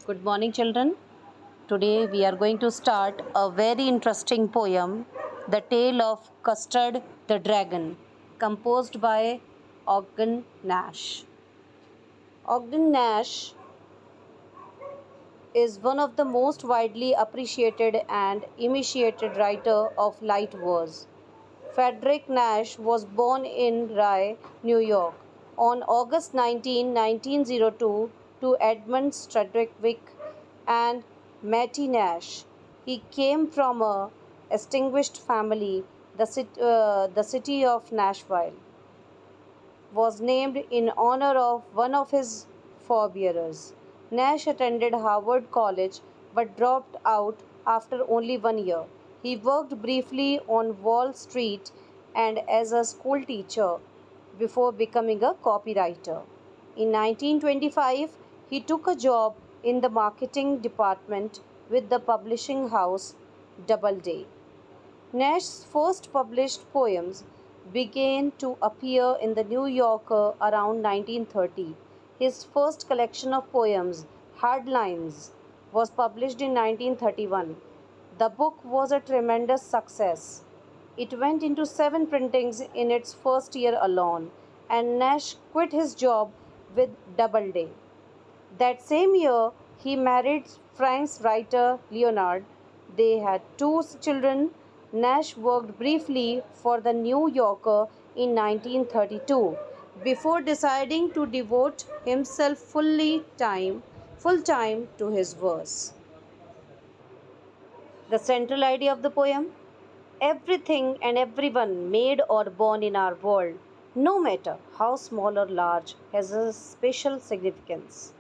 Good morning, children. Today we are going to start a very interesting poem, The Tale of Custard the Dragon, composed by Ogden Nash. Ogden Nash is one of the most widely appreciated and imitated writer of light verse. Frederick Nash was born in Rye, New York, on August 19, 1902, to Edmund Strudwick and Mattie Nash. He came from a distinguished family. The city of Nashville was named in honor of one of his forebears. Nash attended Harvard College but dropped out after only 1 year. He worked briefly on Wall Street and as a school teacher before becoming a copywriter. In 1925, he took a job in the marketing department with the publishing house Doubleday. Nash's first published poems began to appear in the New Yorker around 1930. His first collection of poems, Hard Lines, was published in 1931. The book was a tremendous success. It went into 7 printings in its first year alone, and Nash quit his job with Doubleday. That same year, he married French writer Leonard. They had 2 children. Nash worked briefly for the New Yorker in 1932 before deciding to devote himself full time to his verse. The central idea of the poem: everything and everyone made or born in our world, no matter how small or large, has a special significance.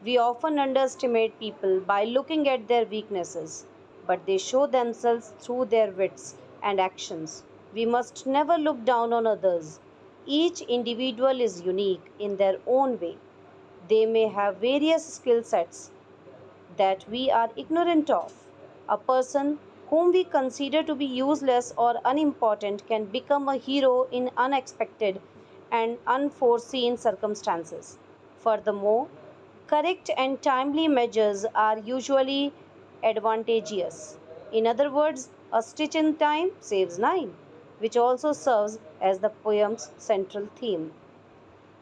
We often underestimate people by looking at their weaknesses, but they show themselves through their wits and actions. We must never look down on others. Each individual is unique in their own way. They may have various skill sets that we are ignorant of. A person whom we consider to be useless or unimportant can become a hero in unexpected and unforeseen circumstances. Furthermore, correct and timely measures are usually advantageous. In other words, a stitch in time saves nine, which also serves as the poem's central theme.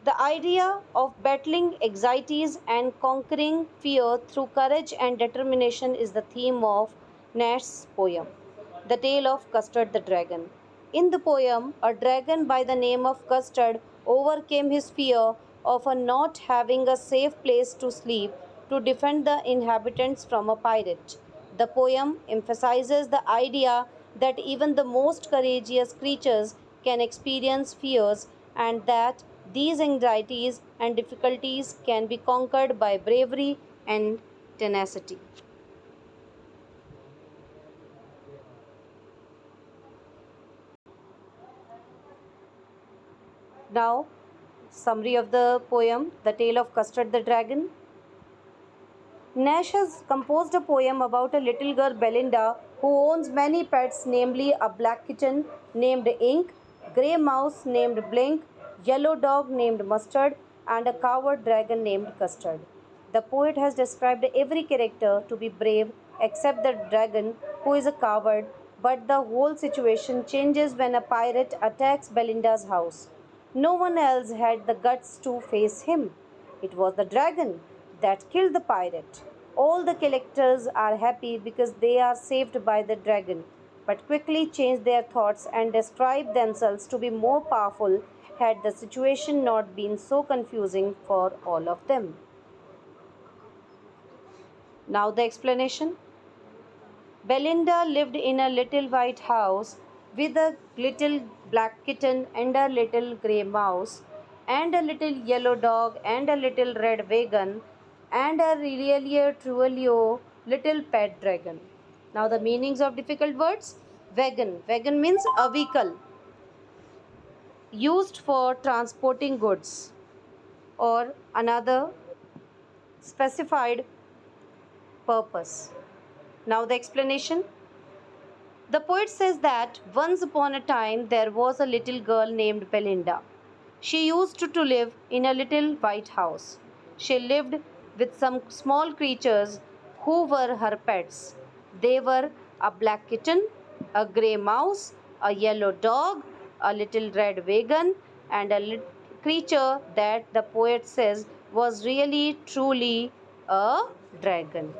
The idea of battling anxieties and conquering fear through courage and determination is the theme of Nash's poem, The Tale of Custard the Dragon. In the poem, a dragon by the name of Custard overcame his fear of not having a safe place to sleep to defend the inhabitants from a pirate. The poem emphasizes the idea that even the most courageous creatures can experience fears and that these anxieties and difficulties can be conquered by bravery and tenacity. Now, summary of the poem, The Tale of Custard the Dragon. Nash has composed a poem about a little girl, Belinda, who owns many pets, namely a black kitten named Ink, grey mouse named Blink, yellow dog named Mustard, and a coward dragon named Custard. The poet has described every character to be brave except the dragon, who is a coward, but the whole situation changes when a pirate attacks Belinda's house. No one else had the guts to face him. It was the dragon that killed the pirate. All the characters are happy because they are saved by the dragon, but quickly change their thoughts and describe themselves to be more powerful had the situation not been so confusing for all of them. Now, the explanation. Belinda lived in a little white house with a little black kitten and a little grey mouse and a little yellow dog and a little red wagon and a really truly little pet dragon. Now the meanings of difficult words. Wagon. Wagon means a vehicle used for transporting goods or another specified purpose. Now the explanation. The poet says that once upon a time there was a little girl named Belinda. She used to live in a little white house. She lived with some small creatures who were her pets. They were a black kitten, a grey mouse, a yellow dog, a little red wagon, and a creature that the poet says was really truly a dragon.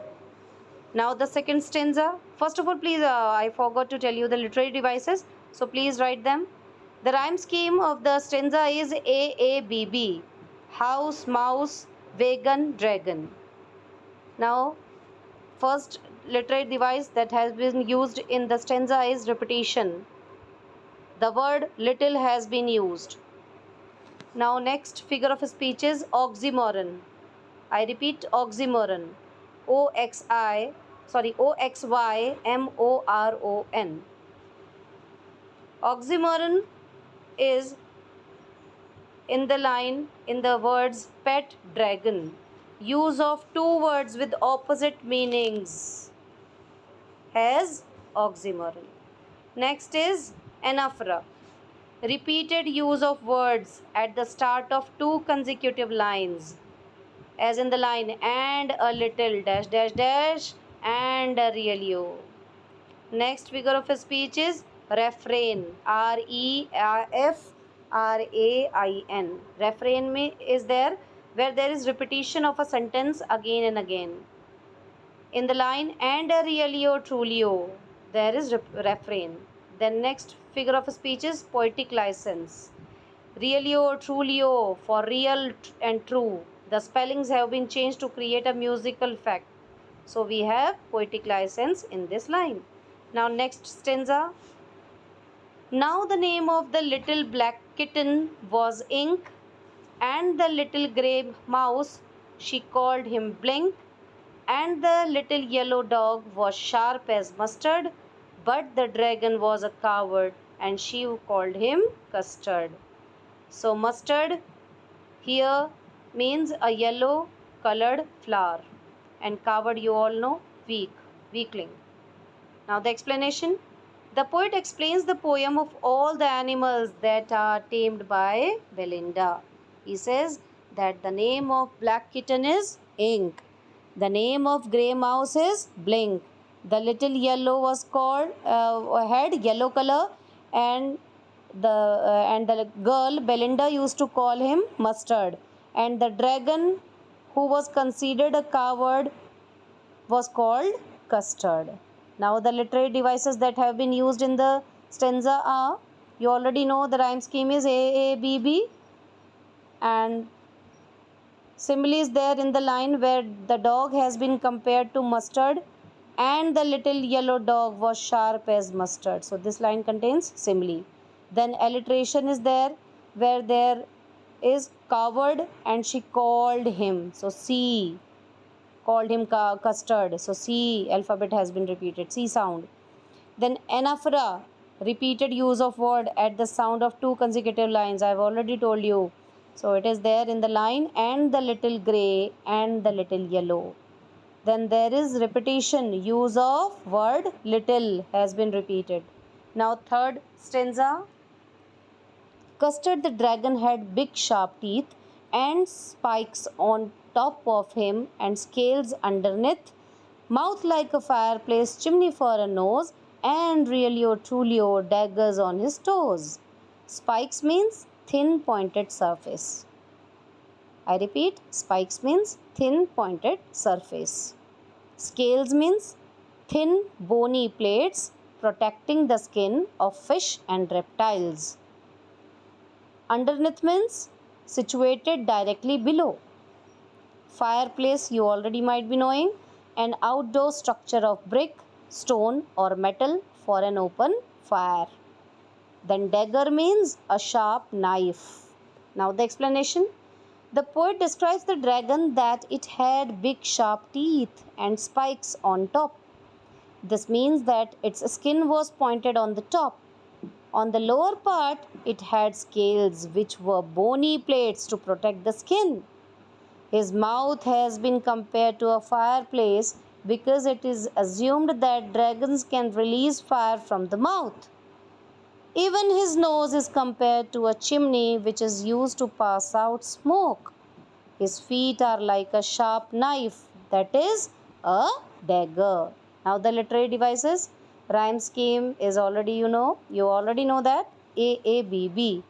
Now the second stanza. First of all, please, I forgot to tell you the literary devices. So please write them. The rhyme scheme of the stanza is AABB. House, mouse, wagon, dragon. Now, first literary device that has been used in the stanza is repetition. The word little has been used. Now, next figure of speech is oxymoron. I repeat, oxymoron. OXYMORON. Oxymoron is in the line in the words pet dragon. Use of two words with opposite meanings has oxymoron. Next is anaphora. Repeated use of words at the start of two consecutive lines, as in the line and a little dash dash dash and a really. Next figure of speech is refrain. REFRAIN. Refrain is there where there is repetition of a sentence again and again. In the line and a really or truly, there is refrain. Then next figure of speech is poetic license. Really or truly, for real and true. The spellings have been changed to create a musical fact. So we have poetic license in this line. Now next stanza. Now the name of the little black kitten was Ink, and the little grey mouse she called him Blink, and the little yellow dog was sharp as mustard, but the dragon was a coward and she called him Custard. So mustard here means a yellow colored flower, and coward you all know, weakling. Now the explanation. The poet explains the poem of all the animals that are tamed by Belinda. He says that the name of black kitten is Ink. The name of grey mouse is Blink. The little yellow was called had yellow color, and the girl Belinda used to call him Mustard. And the dragon, who was considered a coward, was called Custard. Now the literary devices that have been used in the stanza are, you already know the rhyme scheme is AABB, and simile is there in the line where the dog has been compared to mustard and the little yellow dog was sharp as mustard. So this line contains simile. Then alliteration is there where there is coward and she called him. So C called him Custard. So C alphabet has been repeated, C sound. Then anaphora, repeated use of word at the sound of two consecutive lines. I have already told you. So it is there in the line and the little grey and the little yellow. Then there is repetition, use of word little has been repeated. Now third stanza. Custard the dragon had big sharp teeth and spikes on top of him and scales underneath, mouth like a fireplace, chimney for a nose, and really or truly daggers on his toes. Spikes means thin pointed surface. I repeat, spikes means thin pointed surface. Scales means thin bony plates protecting the skin of fish and reptiles. Underneath means situated directly below. Fireplace you already might be knowing, an outdoor structure of brick, stone or metal for an open fire. Then dagger means a sharp knife. Now the explanation. The poet describes the dragon that it had big sharp teeth and spikes on top. This means that its skin was pointed on the top. On the lower part, it had scales which were bony plates to protect the skin. His mouth has been compared to a fireplace because it is assumed that dragons can release fire from the mouth. Even his nose is compared to a chimney which is used to pass out smoke. His feet are like a sharp knife, that is a dagger. Now the literary devices. Rhyme scheme is already you already know that. A,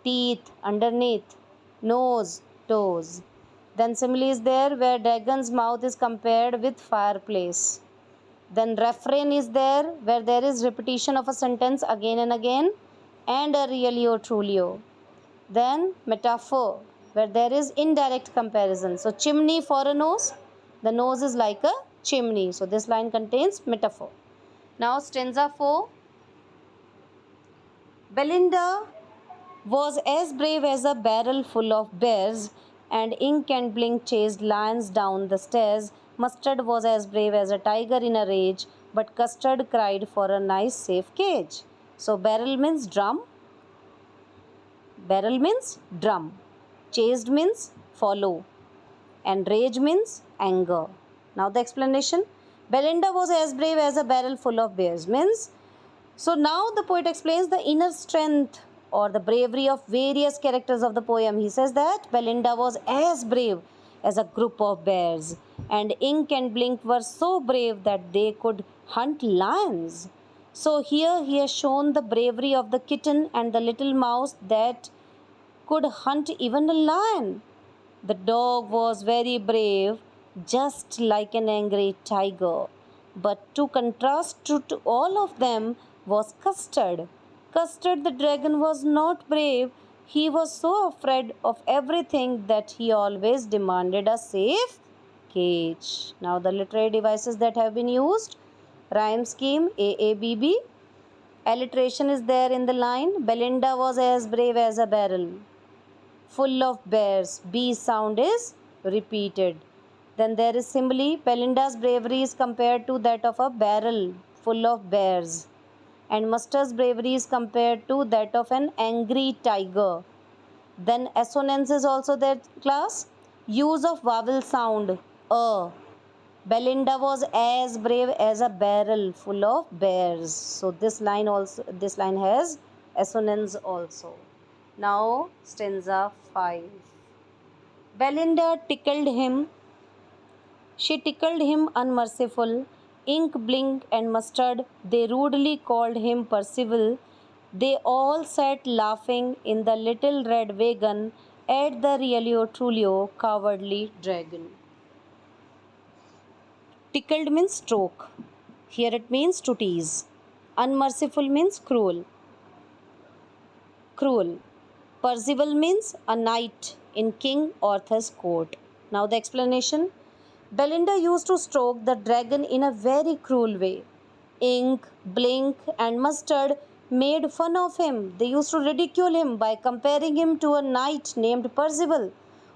teeth, underneath, nose, toes. Then simile is there where dragon's mouth is compared with fireplace. Then refrain is there where there is repetition of a sentence again and again, and a really or truly. Then metaphor where there is indirect comparison. So chimney for a nose, the nose is like a chimney. So this line contains metaphor. Now stanza 4. Belinda was as brave as a barrel full of bears, and ink and blink chased lions down the stairs. Mustard was as brave as a tiger in a rage, but Custard cried for a nice safe cage. So barrel means drum. Barrel means drum. Chased means follow. And rage means anger. Now the explanation. Belinda was as brave as a barrel full of bears means. So now the poet explains the inner strength or the bravery of various characters of the poem. He says that Belinda was as brave as a group of bears, and Ink and Blink were so brave that they could hunt lions. So here he has shown the bravery of the kitten and the little mouse that could hunt even a lion. The dog was very brave, just like an angry tiger. But to contrast to all of them was Custard. Custard the dragon was not brave. He was so afraid of everything that he always demanded a safe cage. Now the literary devices that have been used. Rhyme scheme AABB. Alliteration is there in the line. Belinda was as brave as a barrel full of bears. B sound is repeated. Then there is simile. Belinda's bravery is compared to that of a barrel full of bears, and Mustard's bravery is compared to that of an angry tiger. Then assonance is also there, class. Use of vowel sound a. Belinda was as brave as a barrel full of bears. So this line has assonance also. Now stanza 5. Belinda tickled him. She tickled him unmerciful. Ink, Blink, and Mustard, they rudely called him Percival. They all sat laughing in the little red wagon at the Realio Trulio cowardly dragon. Tickled means stroke. Here it means to tease. Unmerciful means cruel. Cruel. Percival means a knight in King Arthur's court. Now the explanation. Belinda used to stroke the dragon in a very cruel way. Ink, Blink, and Mustard made fun of him. They used to ridicule him by comparing him to a knight named Percival,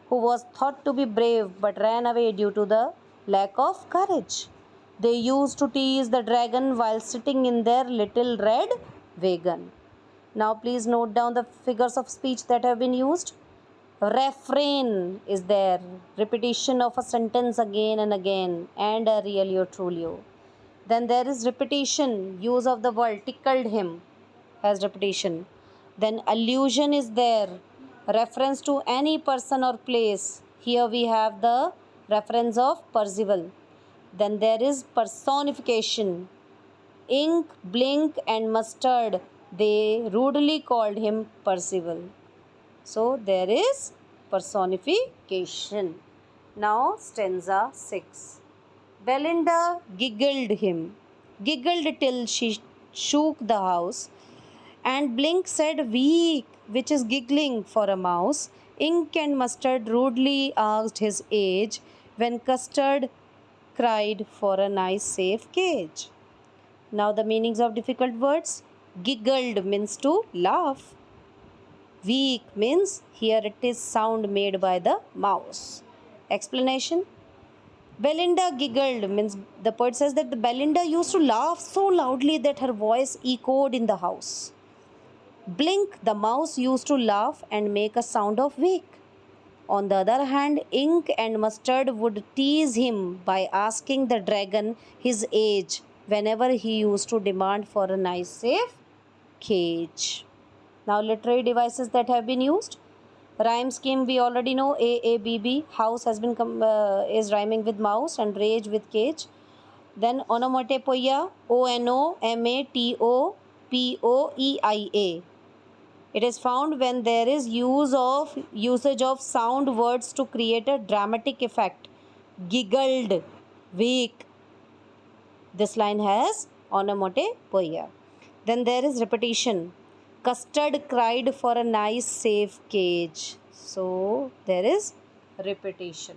who was thought to be brave but ran away due to the lack of courage. They used to tease the dragon while sitting in their little red wagon. Now please note down the figures of speech that have been used. Refrain is there, repetition of a sentence again and again, and a really or truly. Then there is repetition, use of the word tickled him as repetition. Then allusion is there, reference to any person or place. Here we have the reference of Percival. Then there is personification. Ink, Blink, and Mustard, they rudely called him Percival. So there is personification. Now stanza 6. Belinda giggled him, giggled till she shook the house, and Blink said weak, which is giggling for a mouse. Ink and Mustard rudely asked his age, when Custard cried for a nice safe cage. Now the meanings of difficult words. Giggled means to laugh. Weak means here it is sound made by the mouse. Explanation. Belinda giggled means the poet says that the Belinda used to laugh so loudly that her voice echoed in the house. Blink, the mouse, used to laugh and make a sound of weak. On the other hand, Ink and Mustard would tease him by asking the dragon his age whenever he used to demand for a nice safe cage. Now literary devices that have been used. Rhyme scheme we already know. A-A-B-B. House has been is rhyming with mouse and rage with cage. Then onomatopoeia. O-N-O-M-A-T-O-P-O-E-I-A. It is found when there is usage of sound words to create a dramatic effect. Giggled, weak. This line has onomatopoeia. Then there is repetition. Custard cried for a nice safe cage. So there is repetition.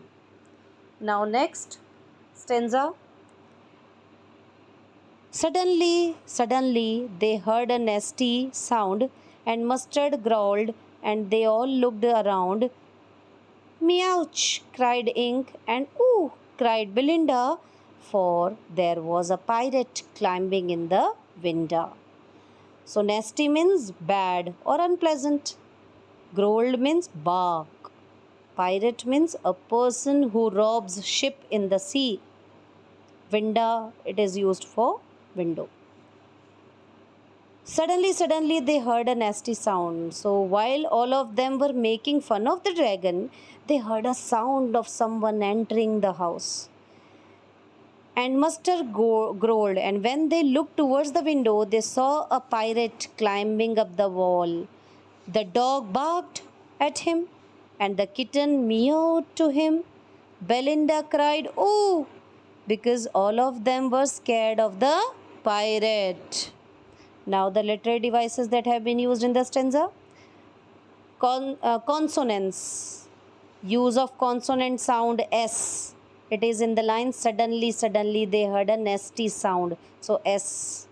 Now next stanza. Suddenly, they heard a nasty sound, and Mustard growled, and they all looked around. Meouch, cried Ink, and ooh, cried Belinda, for there was a pirate climbing in the window. So, nasty means bad or unpleasant. Growled means bark. Pirate means a person who robs ship in the sea. Window, it is used for window. Suddenly, they heard a nasty sound. So, while all of them were making fun of the dragon, they heard a sound of someone entering the house. And Mustard growled, and when they looked towards the window, they saw a pirate climbing up the wall. The dog barked at him, and the kitten meowed to him. Belinda cried, "Oh!" because all of them were scared of the pirate. Now the literary devices that have been used in the stanza. Consonants. Use of consonant sound S. It is in the line suddenly they heard a nasty sound. So S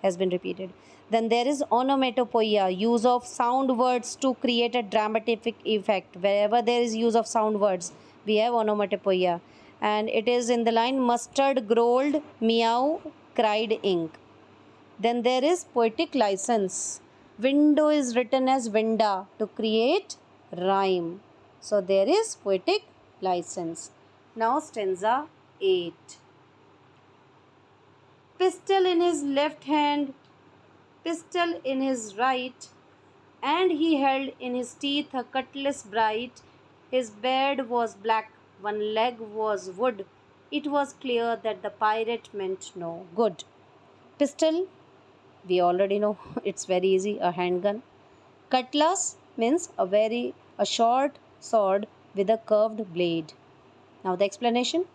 has been repeated. Then there is onomatopoeia. Use of sound words to create a dramatic effect. Wherever there is use of sound words, we have onomatopoeia. And it is in the line Mustard growled, meow, cried Ink. Then there is poetic license. Window is written as winda to create rhyme. So there is poetic license. Now stanza 8. Pistol in his left hand, pistol in his right, and he held in his teeth a cutlass bright. His beard was black, one leg was wood. It was clear that the pirate meant no good. Pistol, we already know, it's very easy, a handgun. Cutlass means a short sword with a curved blade. Now the explanation.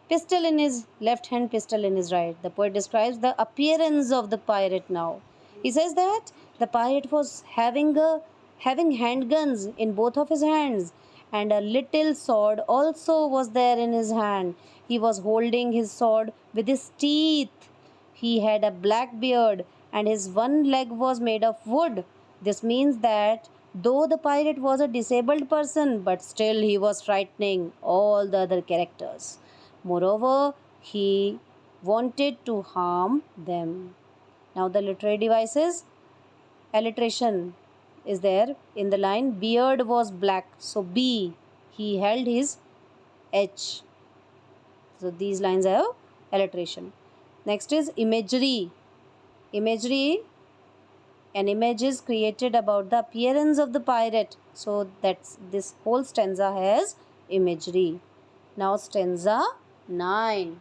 Pistol in his left hand, pistol in his right. The poet describes the appearance of the pirate now. He says that the pirate was having handguns in both of his hands, and a little sword also was there in his hand. He was holding his sword with his teeth. He had a black beard, and his one leg was made of wood. This means that though the pirate was a disabled person, but still he was frightening all the other characters. Moreover, he wanted to harm them. Now the literary devices. Alliteration is there in the line. Beard was black. So B. He held his H. So these lines have alliteration. Next is imagery. Imagery. An image is created about the appearance of the pirate. So that's this whole stanza has imagery. Now stanza 9.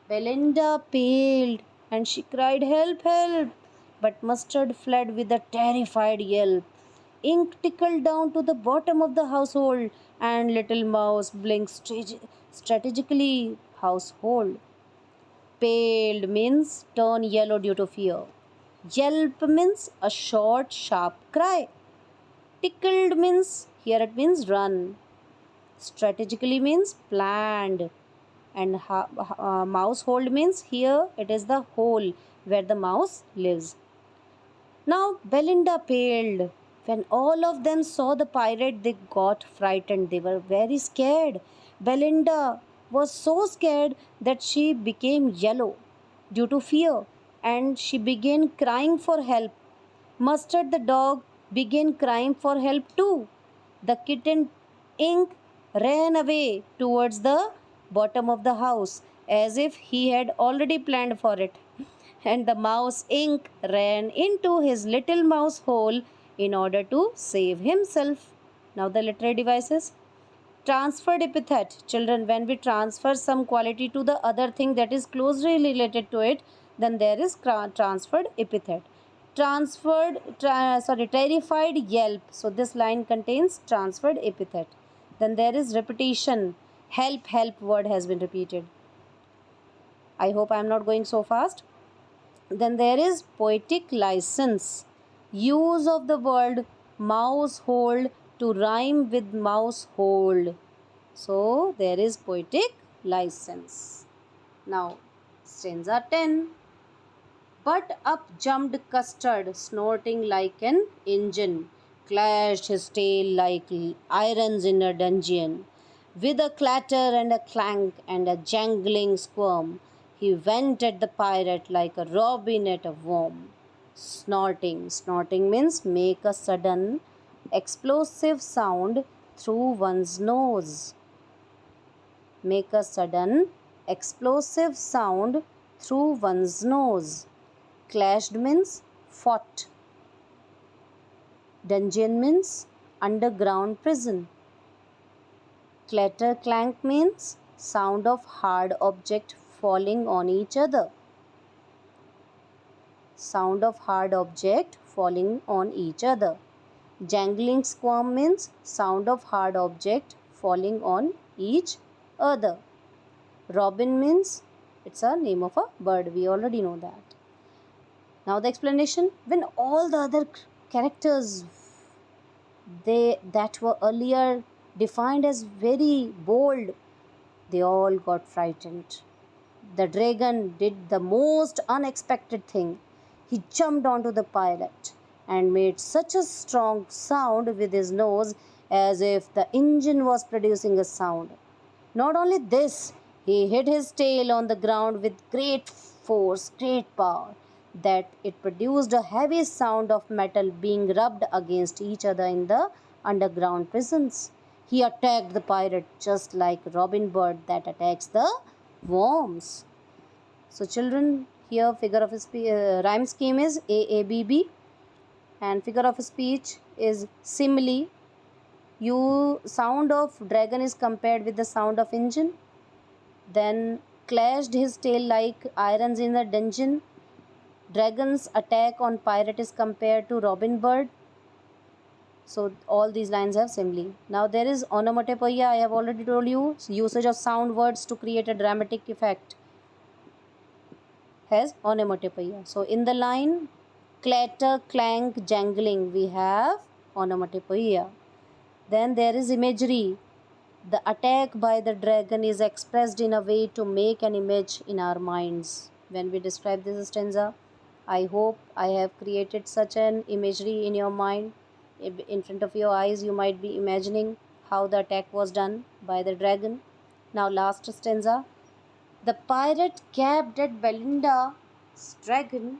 Belinda paled and she cried, "Help, help!" But Mustard fled with a terrified yelp. Ink tickled down to the bottom of the household, and Little Mouse blinked strategically. Household. Paled means turn yellow due to fear. Yelp means a short, sharp cry. Tickled means, here it means run. Strategically means planned. And mousehold means, here it is the hole where the mouse lives. Now Belinda paled. When all of them saw the pirate, they got frightened. They were very scared. Belinda was so scared that she became yellow due to fear, and she began crying for help. Mustard the dog began crying for help too. The kitten Ink ran away towards the bottom of the house as if he had already planned for it. And the mouse Ink ran into his little mouse hole in order to save himself. Now the literary devices. Transferred epithet. Children, when we transfer some quality to the other thing that is closely related to it, then there is transferred epithet. Terrified yelp. So this line contains transferred epithet. Then there is repetition. Help, help word has been repeated. I hope I am not going so fast. Then there is poetic license. Use of the word mousehold to rhyme with mousehold. So there is poetic license. Now stanza 10. But up jumped Custard, snorting like an engine, clashed his tail like irons in a dungeon. With a clatter and a clank and a jangling squirm, he went at the pirate like a robin at a worm. Snorting. Snorting means make a sudden explosive sound through one's nose. Make a sudden explosive sound through one's nose. Clashed means fought. Dungeon means underground prison. Clatter clank means sound of hard object falling on each other. Sound of hard object falling on each other. Jangling squirm means sound of hard object falling on each other. Robin means it's a name of a bird. We already know that. Now the explanation. When all the other characters that were earlier defined as very bold, they all got frightened. The dragon did the most unexpected thing. He jumped onto the pirate and made such a strong sound with his nose as if the engine was producing a sound. Not only this, he hit his tail on the ground with great force, great power, that it produced a heavy sound of metal being rubbed against each other in the underground prisons. He attacked the pirate just like Robin Bird that attacks the worms. So children, here figure of rhyme scheme is AABB, and figure of speech is simile. Sound of dragon is compared with the sound of engine. Then clashed his tail like irons in a dungeon. Dragon's attack on pirate is compared to Robin Bird. So all these lines have simile. Now there is onomatopoeia. I have already told you, usage of sound words to create a dramatic effect has onomatopoeia. So in the line clatter, clank, jangling, we have onomatopoeia. Then there is imagery. The attack by the dragon is expressed in a way to make an image in our minds. When we describe this stanza, I hope I have created such an imagery in your mind. In front of your eyes, you might be imagining how the attack was done by the dragon. Now last stanza. The pirate gaped at Belinda's dragon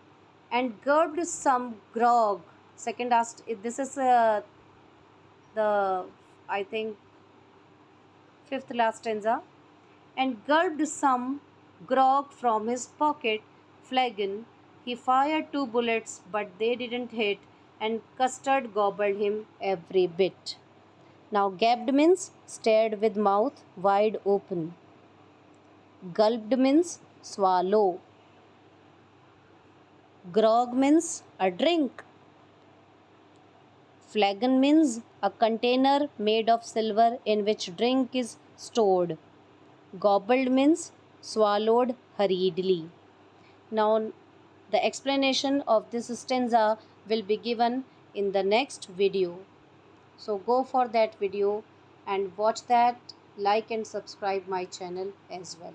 and gulped some grog. Second asked, this is the, I think, fifth last stanza. And gulped some grog from his pocket flagon. He fired 2 bullets, but they didn't hit, and Custard gobbled him every bit. Now gaped means stared with mouth wide open. Gulped means swallow. Grog means a drink. Flagon means a container made of silver in which drink is stored. Gobbled means swallowed hurriedly. Now the explanation of this stanza will be given in the next video. So go for that video and watch that, like and subscribe my channel as well.